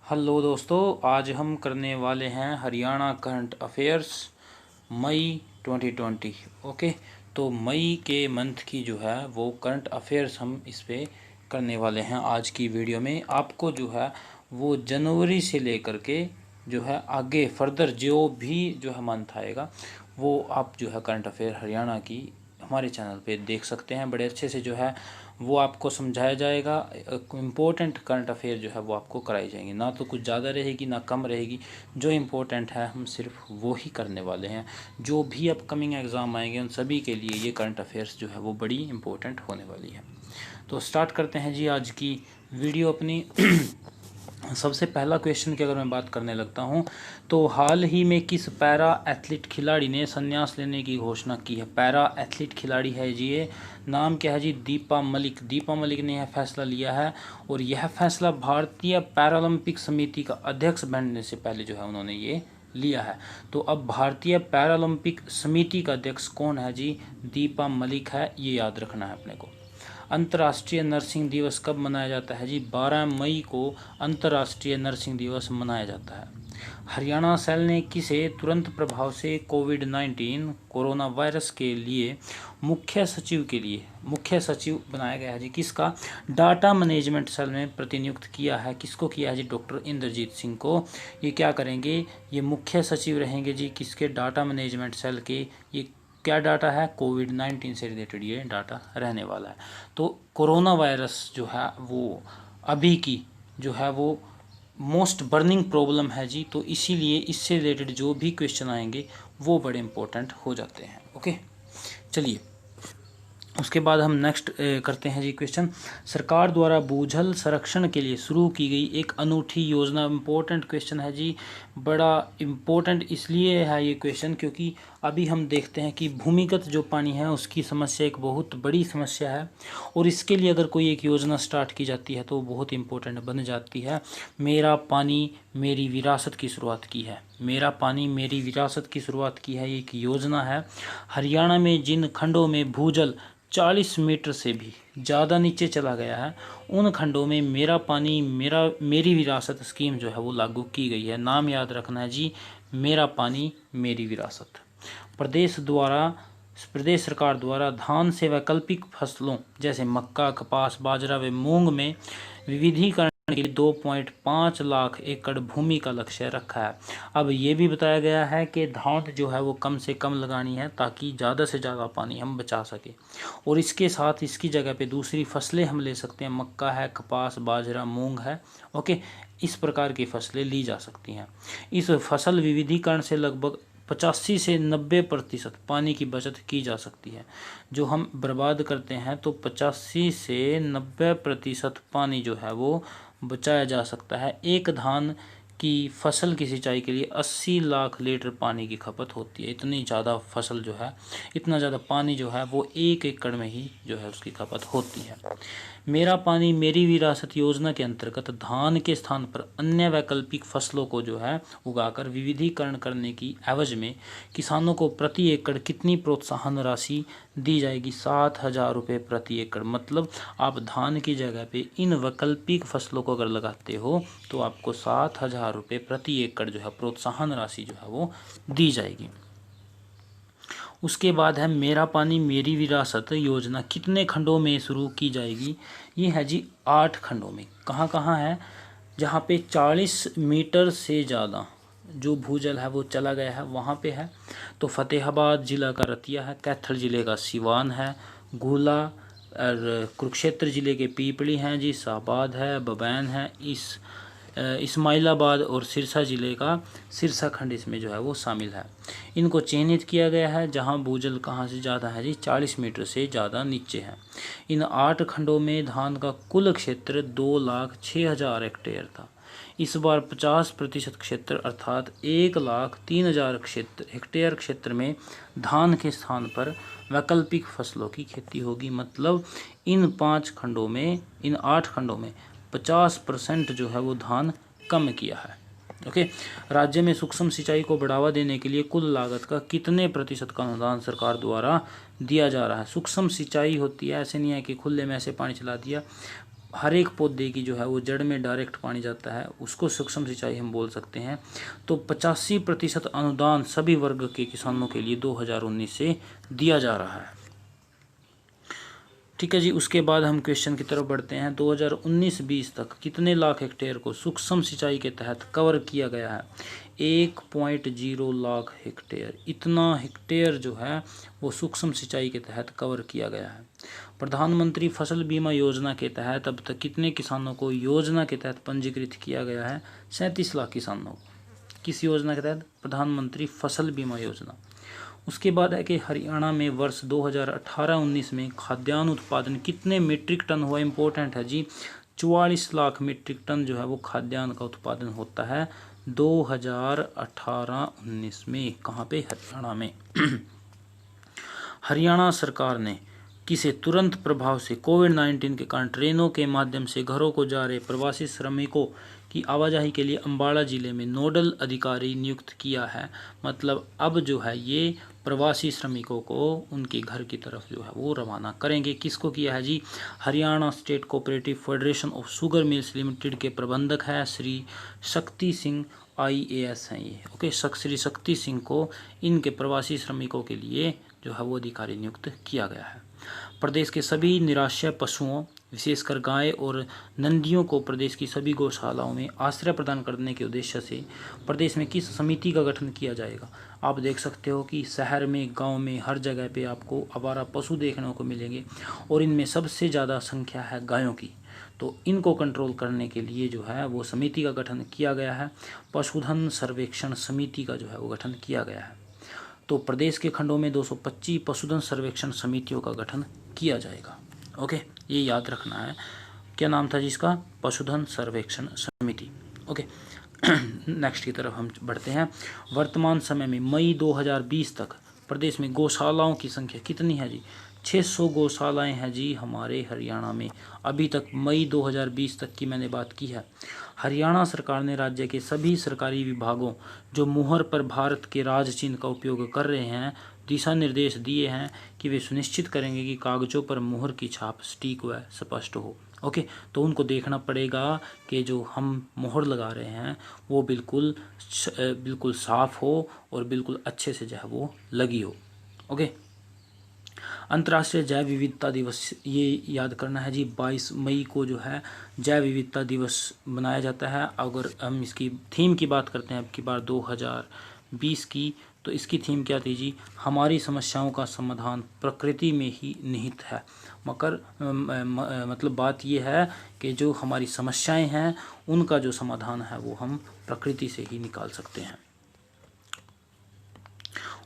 Hello दोस्तों, आज हम करने वाले हैं हरियाणा करंट अफेयर्स मई 2020। ओके, तो मई के मंथ की जो है वो करंट अफेयर्स हम इस पे करने वाले हैं। आज की वीडियो में आपको जो है वो जनवरी से लेकर के जो है आगे फर्दर जो भी जो है मंथ आएगा वो आप जो है करंट अफेयर हरियाणा की हमारे चैनल पे देख सकते हैं। बड़े अच्छे से जो है वो आपको समझाया जाएगा। इम्पोर्टेंट करंट अफेयर जो है वो आपको कराई जाएंगी, ना तो कुछ ज़्यादा रहेगी ना कम रहेगी। जो इम्पोर्टेंट है हम सिर्फ वो ही करने वाले हैं। जो भी अपकमिंग एग्ज़ाम आएंगे उन सभी के लिए ये करंट अफेयर्स जो है वो बड़ी इम्पोर्टेंट होने वाली है। तो स्टार्ट करते हैं जी आज की वीडियो अपनी। सबसे पहला क्वेश्चन की अगर मैं बात करने लगता हूं तो हाल ही में किस पैरा एथलीट खिलाड़ी ने संन्यास लेने की घोषणा की है। पैरा एथलीट खिलाड़ी है जी, ये नाम क्या है जी? दीपा मलिक। दीपा मलिक ने यह फैसला लिया है और यह फैसला भारतीय पैरालंपिक समिति का अध्यक्ष बनने से पहले जो है उन्होंने ये लिया है। तो अब भारतीय पैरालंपिक समिति का अध्यक्ष कौन है जी? दीपा मलिक है, ये याद रखना है अपने को। अंतर्राष्ट्रीय नर्सिंग दिवस कब मनाया जाता है जी? 12 मई को अंतर्राष्ट्रीय नर्सिंग दिवस मनाया जाता है। हरियाणा सेल ने किसे तुरंत प्रभाव से कोविड-19 कोरोना वायरस के लिए मुख्य सचिव बनाया गया है जी? किसका? डाटा मैनेजमेंट सेल में प्रतिनियुक्त किया है। किसको किया है जी? डॉक्टर इंद्रजीत सिंह को। ये क्या करेंगे? ये मुख्य सचिव रहेंगे जी किसके? डाटा मैनेजमेंट सेल के। ये क्या डाटा है? कोविड-19 से रिलेटेड ये डाटा रहने वाला है। तो कोरोना वायरस जो है वो अभी की जो है वो मोस्ट बर्निंग प्रॉब्लम है जी, तो इसीलिए इससे रिलेटेड जो भी क्वेश्चन आएंगे वो बड़े इंपॉर्टेंट हो जाते हैं। ओके, चलिए उसके बाद हम नेक्स्ट करते हैं जी क्वेश्चन। सरकार द्वारा भूजल संरक्षण के लिए शुरू की गई एक अनूठी योजना। इम्पोर्टेंट क्वेश्चन है जी, बड़ा इम्पोर्टेंट इसलिए है ये क्वेश्चन क्योंकि अभी हम देखते हैं कि भूमिगत जो पानी है उसकी समस्या एक बहुत बड़ी समस्या है और इसके लिए अगर कोई एक योजना स्टार्ट की जाती है तो बहुत इम्पोर्टेंट बन जाती है। मेरा पानी मेरी विरासत की शुरुआत की है। मेरा पानी मेरी विरासत की शुरुआत की है, एक योजना है। हरियाणा में जिन खंडों में भूजल 40 मीटर से भी ज़्यादा नीचे चला गया है उन खंडों में मेरा पानी मेरी विरासत स्कीम जो है वो लागू की गई है। नाम याद रखना है जी, मेरा पानी मेरी विरासत। प्रदेश सरकार द्वारा धान से वैकल्पिक फसलों जैसे मक्का, कपास, बाजरा व मूंग में विविधीकरण के लिए 2.5 लाख एकड़ भूमि का लक्ष्य रखा है। अब ये भी बताया गया है कि धान जो है वो कम से कम लगानी है ताकि ज़्यादा से ज़्यादा पानी हम बचा सके और इसके साथ इसकी जगह पे दूसरी फसलें हम ले सकते हैं। मक्का है, कपास, बाजरा, मूंग है। ओके, इस प्रकार की फसलें ली जा सकती हैं। इस फसल विविधीकरण से लगभग 85 से 90% पानी की बचत की जा सकती है। जो हम बर्बाद करते हैं तो 85 से 90% पानी जो है वो बचाया जा सकता है। एक धान की फसल की सिंचाई के लिए 80 लाख लीटर पानी की खपत होती है। इतनी ज़्यादा फसल जो है, इतना ज़्यादा पानी जो है वो 1 एकड़ में ही जो है उसकी खपत होती है। मेरा पानी मेरी विरासत योजना के अंतर्गत धान के स्थान पर अन्य वैकल्पिक फसलों को जो है उगाकर विविधीकरण करने की एवज में किसानों को प्रति एकड़ कितनी प्रोत्साहन राशि दी जाएगी? 7,000 रुपये प्रति एकड़। मतलब आप धान की जगह पे इन वैकल्पिक फसलों को अगर लगाते हो तो आपको 7,000 रुपये प्रति एकड़ जो है प्रोत्साहन राशि जो है वो दी जाएगी। उसके बाद है मेरा पानी मेरी विरासत योजना कितने खंडों में शुरू की जाएगी? ये है जी 8 खंडों में। कहाँ कहाँ है? जहाँ पे 40 मीटर से ज़्यादा जो भूजल है वो चला गया है वहाँ पे है। तो फतेहाबाद जिला का रतिया है, कैथल जिले का सिवान है, गुला और कुरुक्षेत्र जिले के पीपली हैं जी, शाहबाद है, बबैन है, इस्माइलाबाद और सिरसा जिले का सिरसा खंड इसमें जो है वो शामिल है। इनको चिन्हित किया गया है जहां भूजल कहां से ज़्यादा है जी? 40 मीटर से ज़्यादा नीचे है। इन 8 खंडों में धान का कुल क्षेत्र 2,06,000 हेक्टेयर था। इस बार 50% क्षेत्र अर्थात 1,03,000 हेक्टेयर क्षेत्र में धान के स्थान पर वैकल्पिक फसलों की खेती होगी। मतलब इन 8 खंडों में 50% जो है वो धान कम किया है। ओके, राज्य में सूक्ष्म सिंचाई को बढ़ावा देने के लिए कुल लागत का कितने प्रतिशत का अनुदान सरकार द्वारा दिया जा रहा है? सूक्ष्म सिंचाई होती है, ऐसे नहीं है कि खुले में ऐसे पानी चला दिया। हर एक पौधे की जो है वो जड़ में डायरेक्ट पानी जाता है, उसको सूक्ष्म सिंचाई हम बोल सकते हैं। तो 85% अनुदान सभी वर्ग के किसानों के लिए 2019 से दिया जा रहा है। ठीक है जी। उसके बाद हम क्वेश्चन की तरफ बढ़ते हैं। 2019-20 तक कितने लाख हेक्टेयर को सूक्ष्म सिंचाई के तहत कवर किया गया है? 1.0 लाख हेक्टेयर, इतना हेक्टेयर जो है वो सूक्ष्म सिंचाई के तहत कवर किया गया है। प्रधानमंत्री फसल बीमा योजना के तहत अब तक कितने किसानों को योजना के तहत पंजीकृत किया गया है? 37 लाख किसानों। किस योजना के तहत? प्रधानमंत्री फसल बीमा योजना। उसके बाद है कि हरियाणा में वर्ष 2018-19 में खाद्यान्न उत्पादन कितने मीट्रिक टन हुआ? इम्पोर्टेंट है जी, 44 लाख मीट्रिक टन जो है वो खाद्यान्न का उत्पादन होता है 2018-19 में। कहाँ पे? हरियाणा में। हरियाणा सरकार ने किसे तुरंत प्रभाव से कोविड-19 के कारण ट्रेनों के माध्यम से घरों को जा रहे प्रवासी श्रमिकों की आवाजाही के लिए अम्बाला जिले में नोडल अधिकारी नियुक्त किया है? मतलब अब जो है ये प्रवासी श्रमिकों को उनके घर की तरफ जो है वो रवाना करेंगे। किसको किया है जी? Haryana state cooperative federation of sugar mills limited के प्रबंधक है श्री शक्ति सिंह, IAS हैं ये। ओके, श्री शक्ति सिंह को इनके प्रवासी श्रमिकों के लिए जो है वो अधिकारी नियुक्त किया गया है। प्रदेश के सभी निराश्रय पशुओं विशेषकर गाय और नंदियों को प्रदेश की सभी गौशालाओं में आश्रय प्रदान करने के उद्देश्य से प्रदेश में किस समिति का गठन किया जाएगा? आप देख सकते हो कि शहर में, गांव में, हर जगह पे आपको आवारा पशु देखने को मिलेंगे और इनमें सबसे ज़्यादा संख्या है गायों की। तो इनको कंट्रोल करने के लिए जो है वो समिति का गठन किया गया है। पशुधन सर्वेक्षण समिति का जो है वो गठन किया गया है। तो प्रदेश के खंडों में 225 पशुधन सर्वेक्षण समितियों का गठन किया जाएगा। ओके, ये याद रखना है। क्या नाम था जिसका? पशुधन सर्वेक्षण समिति। ओके, नेक्स्ट की तरफ हम बढ़ते हैं। वर्तमान समय में मई 2020 तक प्रदेश में गौशालाओं की संख्या कितनी है जी? 600 गौशालाएं हैं जी हमारे हरियाणा में। अभी तक मई 2020 तक की मैंने बात की है। हरियाणा सरकार ने राज्य के सभी सरकारी विभागों जो मुहर पर भारत के राज चिन्ह का उपयोग कर रहे हैं दिशा निर्देश दिए हैं कि वे सुनिश्चित करेंगे कि कागजों पर मुहर की छाप सटीक व स्पष्ट हो। ओके, तो उनको देखना पड़ेगा कि जो हम मुहर लगा रहे हैं वो बिल्कुल साफ हो और बिल्कुल अच्छे से जो है वो लगी हो। ओके, अंतर्राष्ट्रीय जैव विविधता दिवस ये याद करना है जी, 22 मई को जो है जैव विविधता दिवस मनाया जाता है। अगर हम इसकी थीम की बात करते हैं अब की बार 2020 की, तो इसकी थीम क्या थी जी? हमारी समस्याओं का समाधान प्रकृति में ही निहित है। मतलब बात ये है कि जो हमारी समस्याएं हैं उनका जो समाधान है वो हम प्रकृति से ही निकाल सकते हैं।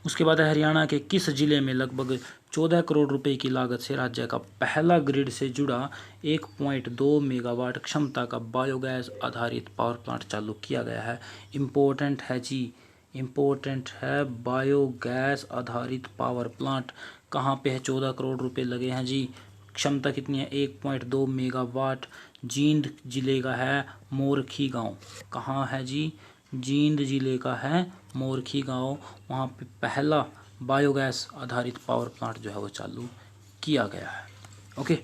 उसके बाद हरियाणा के किस जिले में लगभग 14 करोड़ रुपए की लागत से राज्य का पहला ग्रिड से जुड़ा 1.2 मेगावाट क्षमता का बायोगैस आधारित पावर प्लांट चालू किया गया है? इम्पोर्टेंट है जी, इम्पोर्टेंट है। बायोगैस आधारित पावर प्लांट कहाँ पे है? 14 करोड़ रुपए लगे हैं जी। क्षमता कितनी है? 1.2 मेगावाट। जींद जिले का है मोरखी गांव। कहाँ है जी? जींद जिले का है मोरखी गांव। वहाँ पे पहला बायोगैस आधारित पावर प्लांट जो है वो चालू किया गया है। ओके,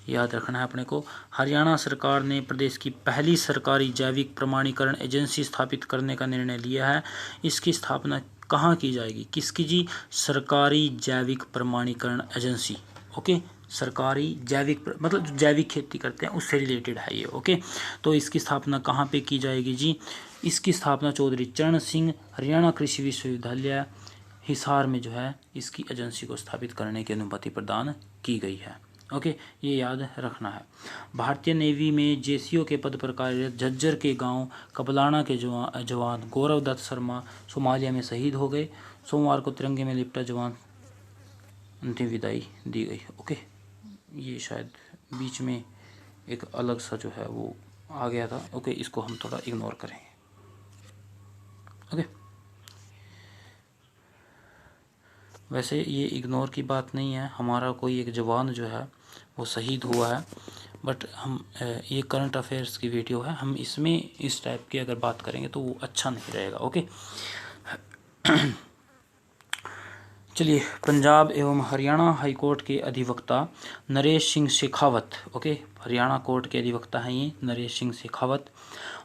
याद रखना है अपने को। हरियाणा सरकार ने प्रदेश की पहली सरकारी जैविक प्रमाणीकरण एजेंसी स्थापित करने का निर्णय लिया है। इसकी स्थापना कहाँ की जाएगी? किसकी जी? सरकारी जैविक प्रमाणीकरण एजेंसी। ओके, सरकारी जैविक मतलब जो जैविक खेती करते हैं उससे रिलेटेड है ये। ओके, तो इसकी स्थापना कहाँ पे की जाएगी जी? इसकी स्थापना चौधरी चरण सिंह हरियाणा कृषि विश्वविद्यालय हिसार में जो है इसकी एजेंसी को स्थापित करने की अनुमति प्रदान की गई है। ओके, ये याद रखना है। भारतीय नेवी में जेसीओ के पद पर कार्यरत झज्जर के गांव कबलाना के जवान गौरव दत्त शर्मा सोमालिया में शहीद हो गए। सोमवार को तिरंगे में लिपटा जवान अंतिम विदाई दी गई। ओके, ये शायद बीच में एक अलग सा जो है वो आ गया था। ओके, इसको हम थोड़ा इग्नोर करेंगे। ओके, वैसे ये इग्नोर की बात नहीं है, हमारा कोई एक जवान जो है वो शहीद हुआ है, बट हम ये करंट अफेयर्स की वीडियो है, हम इसमें इस टाइप की अगर बात करेंगे तो वो अच्छा नहीं रहेगा। ओके, चलिए, पंजाब एवं हरियाणा हाईकोर्ट के अधिवक्ता नरेश सिंह शेखावत, ओके, हरियाणा कोर्ट के अधिवक्ता हैं ये नरेश सिंह शेखावत।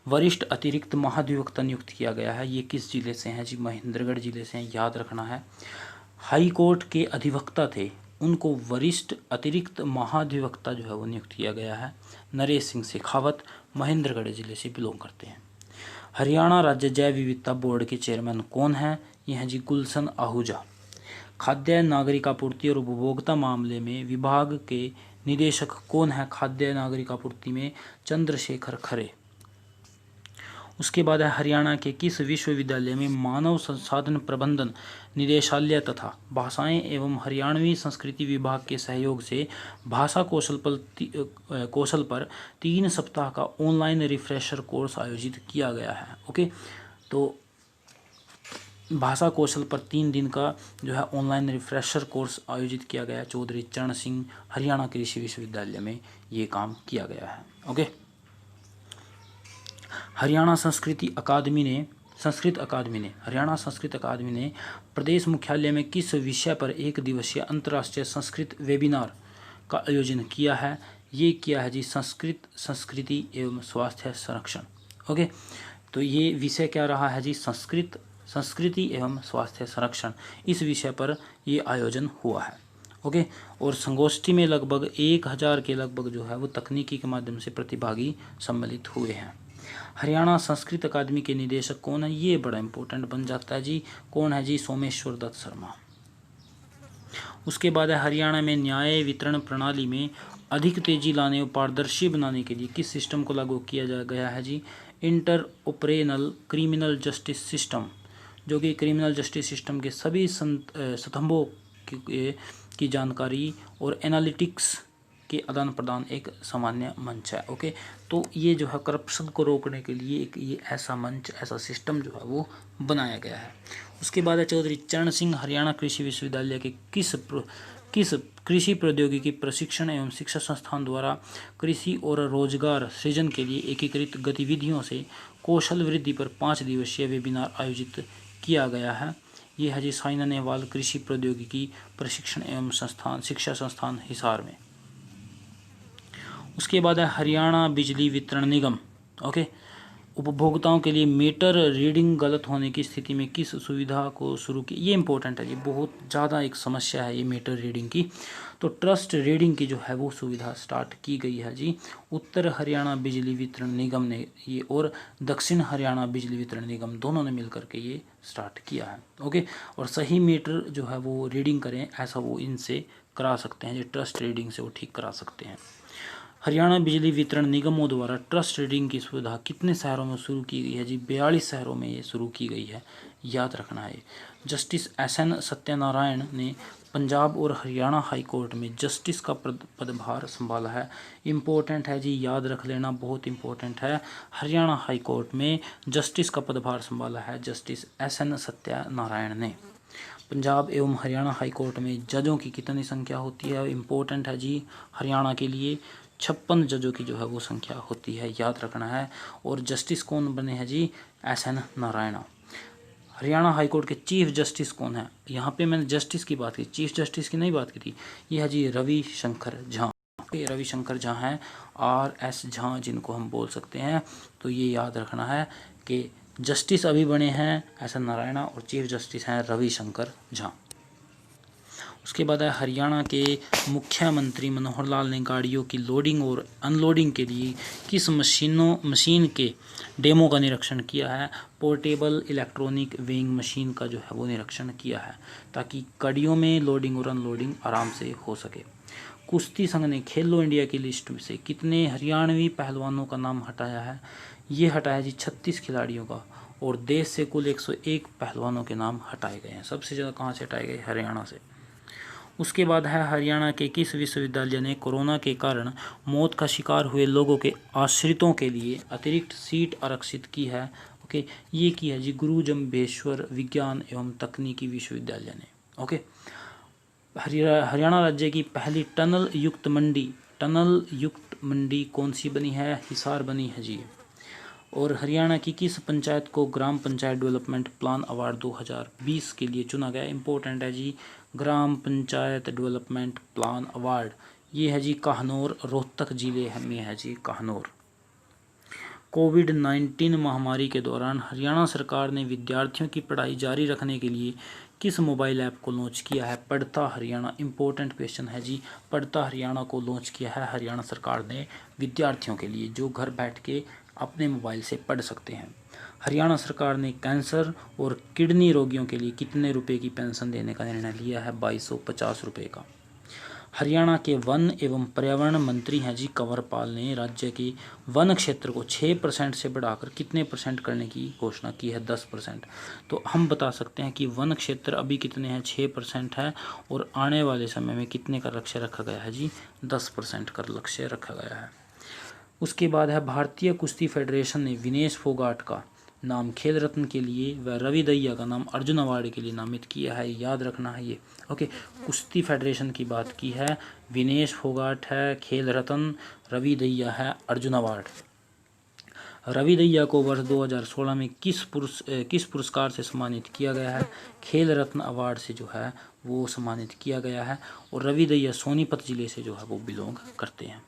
वरिष्ठ अतिरिक्त महाधिवक्ता नियुक्त किया गया है, ये किस जिले से हैं जी? महेंद्रगढ़ जिले से हैं, याद रखना है। हाई कोर्ट के अधिवक्ता थे, उनको वरिष्ठ अतिरिक्त महाधिवक्ता जो है वो नियुक्त किया गया है। नरेश सिंह शेखावत महेंद्रगढ़ जिले से बिलोंग करते हैं। हरियाणा राज्य जैव विविधता बोर्ड के चेयरमैन कौन है? ये हैं जी गुलशन आहूजा। खाद्य नागरिक आपूर्ति और उपभोक्ता मामले में विभाग के निदेशक कौन है? खाद्य नागरिक आपूर्ति में चंद्रशेखर खरे। उसके बाद है हरियाणा के किस विश्वविद्यालय में मानव संसाधन प्रबंधन निदेशालय तथा भाषाएं एवं हरियाणवी संस्कृति विभाग के सहयोग से भाषा कौशल पर 3 सप्ताह का ऑनलाइन रिफ्रेशर कोर्स आयोजित किया गया है। ओके, तो भाषा कौशल पर 3 दिन का जो है ऑनलाइन रिफ्रेशर कोर्स आयोजित किया गया है। चौधरी चरण सिंह हरियाणा कृषि विश्वविद्यालय में ये काम किया गया है। ओके, हरियाणा संस्कृत अकादमी ने प्रदेश मुख्यालय में किस विषय पर 1 दिवसीय अंतर्राष्ट्रीय संस्कृत वेबिनार का आयोजन किया है? ये किया है जी संस्कृत संस्कृति एवं स्वास्थ्य संरक्षण। ओके, तो ये विषय क्या रहा है जी? संस्कृत संस्कृति एवं स्वास्थ्य संरक्षण, इस विषय पर ये आयोजन हुआ है। ओके, और संगोष्ठी में लगभग 1000 के लगभग जो है वो तकनीकी के माध्यम से प्रतिभागी सम्मिलित हुए हैं। हरियाणा संस्कृत अकादमी के निदेशक कौन है? ये बड़ा इंपॉर्टेंट बन जाता है जी। कौन है जी? सोमेश्वर दत्त शर्मा। उसके बाद है हरियाणा में न्याय वितरण प्रणाली में अधिक तेजी लाने और पारदर्शी बनाने के लिए किस सिस्टम को लागू किया गया है जी? इंटरऑपरेबल क्रिमिनल जस्टिस सिस्टम, जो कि क्रिमिनल जस्टिस सिस्टम के सभी स्तंभों की जानकारी और एनालिटिक्स के आदान प्रदान एक सामान्य मंच है। ओके, तो ये जो है करप्शन को रोकने के लिए एक ये ऐसा मंच, ऐसा सिस्टम जो है वो बनाया गया है। उसके बाद है चौधरी चरण सिंह हरियाणा कृषि विश्वविद्यालय के किस कृषि प्रौद्योगिकी प्रशिक्षण एवं शिक्षा संस्थान द्वारा कृषि और रोजगार सृजन के लिए एकीकृत गतिविधियों से कौशल वृद्धि पर 5 दिवसीय वेबिनार आयोजित किया गया है? ये है जी साइना नेहवाल कृषि प्रौद्योगिकी प्रशिक्षण एवं शिक्षा संस्थान हिसार में। उसके बाद है हरियाणा बिजली वितरण निगम। ओके, उपभोक्ताओं के लिए मीटर रीडिंग गलत होने की स्थिति में किस सुविधा को शुरू की? ये इंपॉर्टेंट है, ये बहुत ज़्यादा एक समस्या है ये मीटर रीडिंग की। तो ट्रस्ट रीडिंग की जो है वो सुविधा स्टार्ट की गई है जी उत्तर हरियाणा बिजली वितरण निगम ने ये और दक्षिण हरियाणा बिजली वितरण निगम दोनों ने मिलकर के ये स्टार्ट किया है। ओके, और सही मीटर जो है वो रीडिंग करें ऐसा वो इनसे करा सकते हैं, ये ट्रस्ट रीडिंग से वो ठीक करा सकते हैं। हरियाणा बिजली वितरण निगमों द्वारा ट्रस्ट रीडिंग की सुविधा कितने शहरों में शुरू की गई है जी? 42 शहरों में ये शुरू की गई है, याद रखना है। जस्टिस SN सत्यनारायण ने पंजाब और हरियाणा हाई कोर्ट में जस्टिस का पदभार संभाला है। इम्पोर्टेंट है जी, याद रख लेना, बहुत इम्पोर्टेंट है। हरियाणा हाई कोर्ट में जस्टिस का पदभार संभाला है जस्टिस SN सत्यनारायण ने। पंजाब एवं हरियाणा हाई कोर्ट में जजों की कितनी संख्या होती है? इम्पोर्टेंट है जी, हरियाणा के लिए 56 जजों की जो है वो संख्या होती है, याद रखना है। और जस्टिस कौन बने हैं जी? SN नारायणा। हरियाणा हाईकोर्ट के चीफ जस्टिस कौन है? यहाँ पे मैंने जस्टिस की बात की, चीफ जस्टिस की नहीं बात की थी। ये है जी रविशंकर झा। रविशंकर झा हैं, RS झा जिनको हम बोल सकते हैं। तो ये याद रखना है कि जस्टिस अभी बने हैं SN नारायणा और चीफ जस्टिस हैं रविशंकर झा। उसके बाद है हरियाणा के मुख्यमंत्री मनोहर लाल ने गाड़ियों की लोडिंग और अनलोडिंग के लिए किस मशीन के डेमो का निरीक्षण किया है? पोर्टेबल इलेक्ट्रॉनिक वेइंग मशीन का जो है वो निरीक्षण किया है, ताकि गाड़ियों में लोडिंग और अनलोडिंग आराम से हो सके। कुश्ती संघ ने खेलो इंडिया की लिस्ट से कितने हरियाणवी पहलवानों का नाम हटाया है? ये हटाया जी 36 खिलाड़ियों का, और देश से कुल 101 पहलवानों के नाम हटाए गए हैं। सबसे ज़्यादा कहाँ से हटाए गए? हरियाणा से। उसके बाद है हरियाणा के किस विश्वविद्यालय ने कोरोना के कारण मौत का शिकार हुए लोगों के आश्रितों के लिए अतिरिक्त सीट आरक्षित की है? ओके, ये की है जी गुरु जम्भेश्वर विज्ञान एवं तकनीकी विश्वविद्यालय ने। ओके, हरियाणा राज्य की पहली टनल युक्त मंडी कौन सी बनी है? हिसार बनी है जी। और हरियाणा की किस पंचायत को ग्राम पंचायत डेवलपमेंट प्लान अवार्ड 2020 के लिए चुना गया? इंपॉर्टेंट है जी, ग्राम पंचायत डेवलपमेंट प्लान अवार्ड ये है जी काहनौर, रोहतक जिले में है जी काहनौर। कोविड-19 महामारी के दौरान हरियाणा सरकार ने विद्यार्थियों की पढ़ाई जारी रखने के लिए किस मोबाइल ऐप को लॉन्च किया है? पढ़ता हरियाणा, इंपॉर्टेंट क्वेश्चन है जी। पढ़ता हरियाणा को लॉन्च किया है हरियाणा सरकार ने विद्यार्थियों के लिए, जो घर बैठ के अपने मोबाइल से पढ़ सकते हैं। हरियाणा सरकार ने कैंसर और किडनी रोगियों के लिए कितने रुपए की पेंशन देने का निर्णय लिया है? 2250 रुपये का। हरियाणा के वन एवं पर्यावरण मंत्री हैं जी कंवरपाल ने राज्य के वन क्षेत्र को 6% से बढ़ाकर कितने % करने की घोषणा की है? 10%। तो हम बता सकते हैं कि वन क्षेत्र अभी कितने हैं? 6% है, और आने वाले समय में कितने का लक्ष्य रखा गया है जी? 10% का लक्ष्य रखा गया है। उसके बाद है भारतीय कुश्ती फेडरेशन ने विनेश फोगाट का नाम खेल रत्न के लिए व रवि दहिया का नाम अर्जुन अवार्ड के लिए नामित किया है। याद रखना है ये। ओके, कुश्ती फेडरेशन की बात की है, विनेश फोगाट है खेल रत्न, रवि दहिया है अर्जुन अवार्ड। रवि दहिया को वर्ष 2016 में किस पुरस्कार से सम्मानित किया गया है? खेल रत्न अवार्ड से जो है वो सम्मानित किया गया है, और रवि दहिया सोनीपत जिले से जो है वो बिलोंग करते हैं।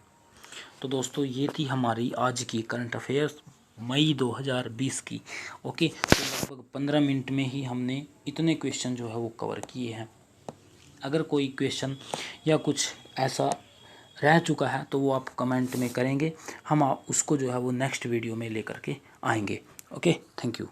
तो दोस्तों ये थी हमारी आज की करंट अफेयर्स मई 2020 की। ओके, तो लगभग 15 मिनट में ही हमने इतने क्वेश्चन जो है वो कवर किए हैं। अगर कोई क्वेश्चन या कुछ ऐसा रह चुका है तो वो आप कमेंट में करेंगे, हम उसको जो है वो नेक्स्ट वीडियो में लेकर के आएंगे। Okay, thank you.